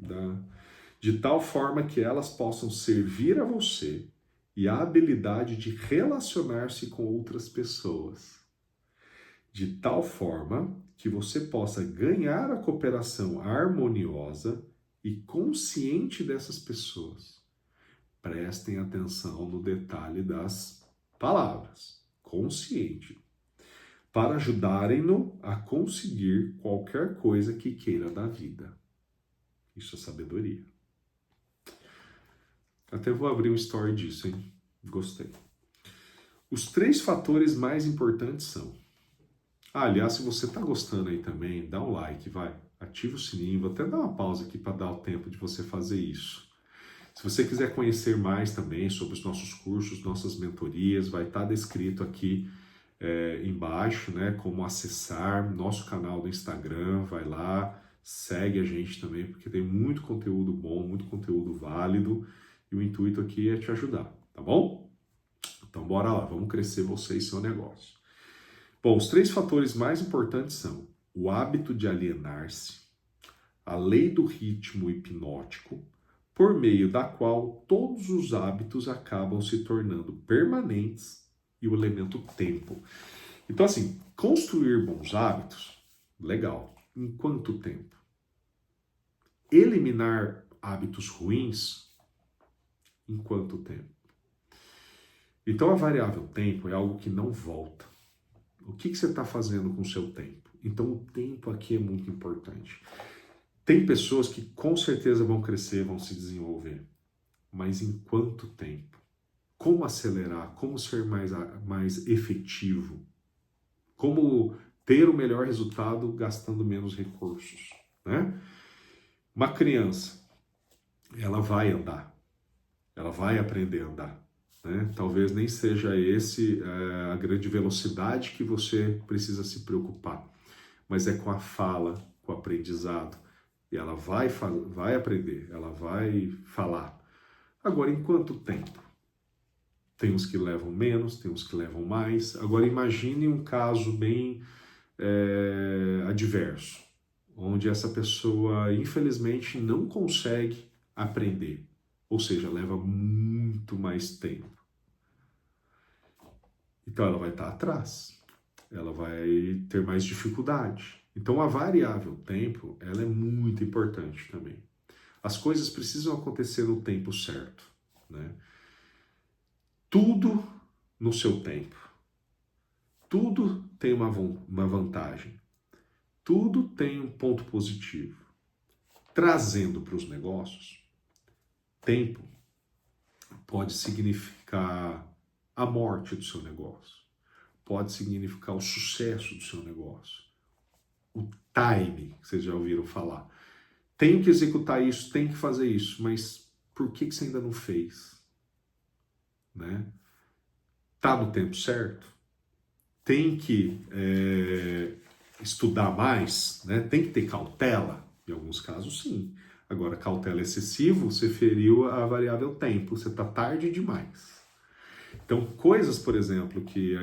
De tal forma que elas possam servir a você e a habilidade de relacionar-se com outras pessoas. De tal forma que você possa ganhar a cooperação harmoniosa e consciente dessas pessoas. Prestem atenção no detalhe das palavras. Consciente. Para ajudarem-no a conseguir qualquer coisa que queira da vida. Isso é sabedoria. Até vou abrir um story disso, hein? Gostei. Os 3 fatores mais importantes são... aliás, se você está gostando aí também, dá um like, vai. Ativa o sininho. Vou até dar uma pausa aqui para dar o tempo de você fazer isso. Se você quiser conhecer mais também sobre os nossos cursos, nossas mentorias, vai estar descrito aqui embaixo, né, como acessar nosso canal do Instagram, vai lá, segue a gente também, porque tem muito conteúdo bom, muito conteúdo válido, e o intuito aqui é te ajudar, tá bom? Então bora lá, vamos crescer você e seu negócio. Bom, os 3 fatores mais importantes são o hábito de alienar-se, a lei do ritmo hipnótico, por meio da qual todos os hábitos acabam se tornando permanentes, e o elemento tempo. Então, assim, construir bons hábitos, legal. Em quanto tempo? Eliminar hábitos ruins, em quanto tempo? Então, a variável tempo é algo que não volta. O que você está fazendo com o seu tempo? Então, o tempo aqui é muito importante. Tem pessoas que com certeza vão crescer, vão se desenvolver. Mas em quanto tempo? Como acelerar? Como ser mais efetivo? Como ter o melhor resultado gastando menos recursos, né? Uma criança, ela vai andar, ela vai aprender a andar, né? Talvez nem seja a grande velocidade que você precisa se preocupar, mas é com a fala, com o aprendizado, e ela vai aprender, ela vai falar. Agora, em quanto tempo? Tem uns que levam menos, tem uns que levam mais. Agora imagine um caso bem adverso, onde essa pessoa infelizmente não consegue aprender, ou seja, leva muito mais tempo. Então ela vai estar atrás, ela vai ter mais dificuldade. Então a variável tempo, ela é muito importante também. As coisas precisam acontecer no tempo certo, né? Tudo no seu tempo. Tudo tem uma vantagem. Tudo tem um ponto positivo. Trazendo para os negócios, tempo pode significar a morte do seu negócio. Pode significar o sucesso do seu negócio. O time, que vocês já ouviram falar. Tenho que executar isso, tenho que fazer isso, mas por que você ainda não fez? Né? Tá no tempo certo? Tem que estudar mais, né? Tem que ter cautela? Em alguns casos, sim. Agora, cautela excessiva, você feriu a variável tempo, você está tarde demais. Então, coisas, por exemplo, que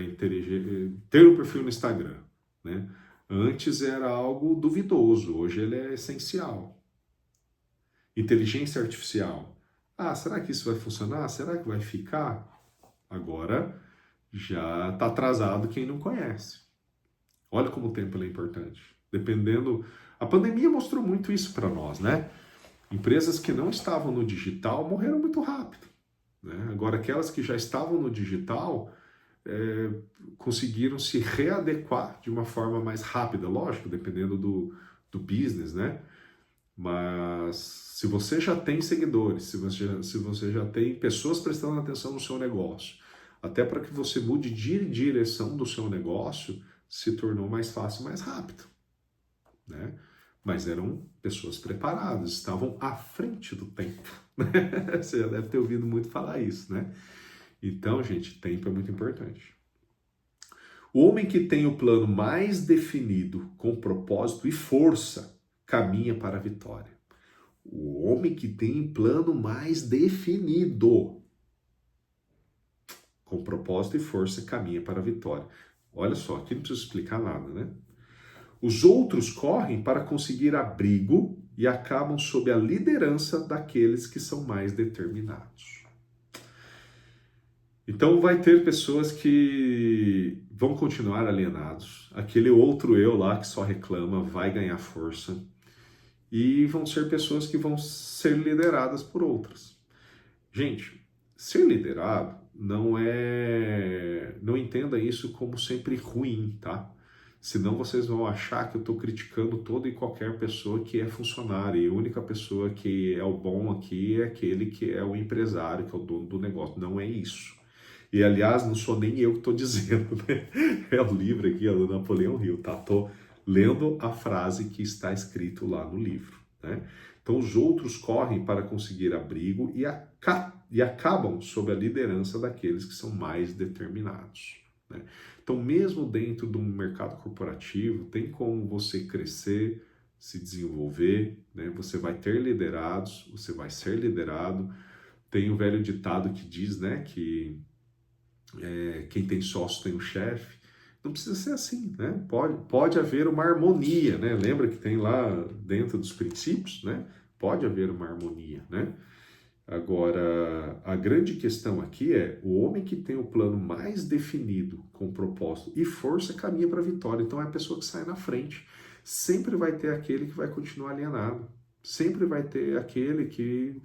ter um perfil no Instagram, né? Antes era algo duvidoso, hoje ele é essencial. Inteligência artificial. Ah, será que isso vai funcionar? Será que vai ficar? Agora já está atrasado quem não conhece. Olha como o tempo é importante. Dependendo. A pandemia mostrou muito isso para nós, né? Empresas que não estavam no digital morreram muito rápido, né? Agora, aquelas que já estavam no digital conseguiram se readequar de uma forma mais rápida, lógico, dependendo do business, né? Mas se você já tem seguidores, se você já tem pessoas prestando atenção no seu negócio, até para que você mude de direção do seu negócio, se tornou mais fácil, mais rápido, né? Mas eram pessoas preparadas, estavam à frente do tempo, né? Você já deve ter ouvido muito falar isso, né? Então, gente, tempo é muito importante. O homem que tem o plano mais definido, com propósito e força, caminha para a vitória. O homem que tem um plano mais definido, com propósito e força, caminha para a vitória. Olha só, aqui não preciso explicar nada, né? Os outros correm para conseguir abrigo e acabam sob a liderança daqueles que são mais determinados. Então vai ter pessoas que vão continuar alienados. Aquele outro eu lá que só reclama vai ganhar força. E vão ser pessoas que vão ser lideradas por outras. Gente, ser liderado não é... Não entenda isso como sempre ruim, tá? Senão vocês vão achar que eu estou criticando toda e qualquer pessoa que é funcionária. E a única pessoa que é o bom aqui é aquele que é o empresário, que é o dono do negócio. Não é isso. E, aliás, não sou nem eu que estou dizendo, né? É o livro aqui, ó, do Napoleão Hill, tá? Tô lendo a frase que está escrito lá no livro, né? Então, os outros correm para conseguir abrigo e acabam sob a liderança daqueles que são mais determinados, né? Então, mesmo dentro de um mercado corporativo, tem como você crescer, se desenvolver, né? Você vai ter liderados, você vai ser liderado. Tem o velho ditado que diz, né, que quem tem sócio tem um chefe. Não precisa ser assim, né? Pode haver uma harmonia, né? Lembra que tem lá dentro dos princípios, né? Pode haver uma harmonia, né? Agora, a grande questão aqui é o homem que tem o plano mais definido, com propósito e força, caminha para a vitória. Então é a pessoa que sai na frente. Sempre vai ter aquele que vai continuar alienado. Sempre vai ter aquele que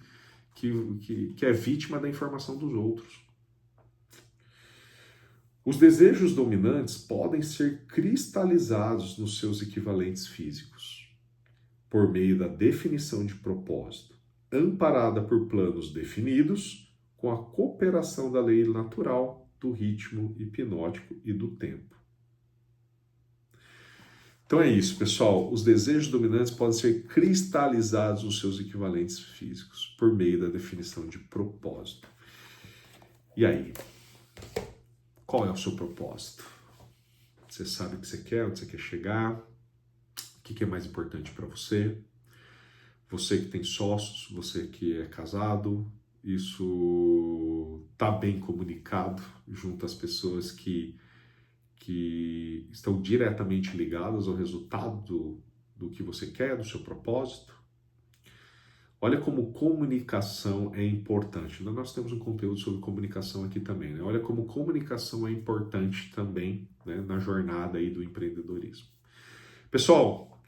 é vítima da informação dos outros. Os desejos dominantes podem ser cristalizados nos seus equivalentes físicos, por meio da definição de propósito, amparada por planos definidos, com a cooperação da lei natural, do ritmo hipnótico e do tempo. Então é isso, pessoal. Os desejos dominantes podem ser cristalizados nos seus equivalentes físicos, por meio da definição de propósito. E aí? Qual é o seu propósito? Você sabe o que você quer, onde você quer chegar? O que é mais importante para você? Você que tem sócios, você que é casado, isso está bem comunicado junto às pessoas que estão diretamente ligadas ao resultado do que você quer, do seu propósito? Olha como comunicação é importante. Nós temos um conteúdo sobre comunicação aqui também, né? Olha como comunicação é importante também, né, na jornada aí do empreendedorismo. Pessoal,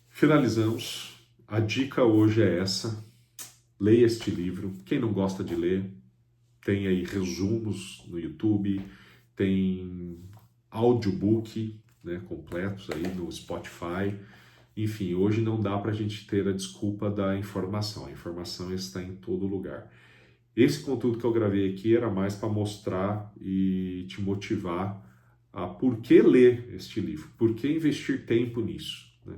finalizamos. A dica hoje é essa. Leia este livro. Quem não gosta de ler, tem aí resumos no YouTube, tem audiobook, né, completos aí no Spotify. Enfim, hoje não dá para a gente ter a desculpa da informação. A informação está em todo lugar. Esse conteúdo que eu gravei aqui era mais para mostrar e te motivar a por que ler este livro, por que investir tempo nisso, né?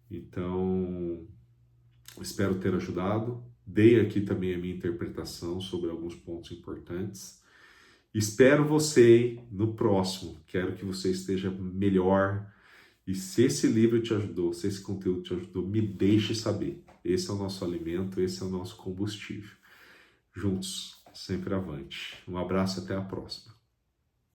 Então, espero ter ajudado. Dei aqui também a minha interpretação sobre alguns pontos importantes. Espero você no próximo. Quero que você esteja melhor. E se esse livro te ajudou, se esse conteúdo te ajudou, me deixe saber. Esse é o nosso alimento, esse é o nosso combustível. Juntos, sempre avante. Um abraço e até a próxima.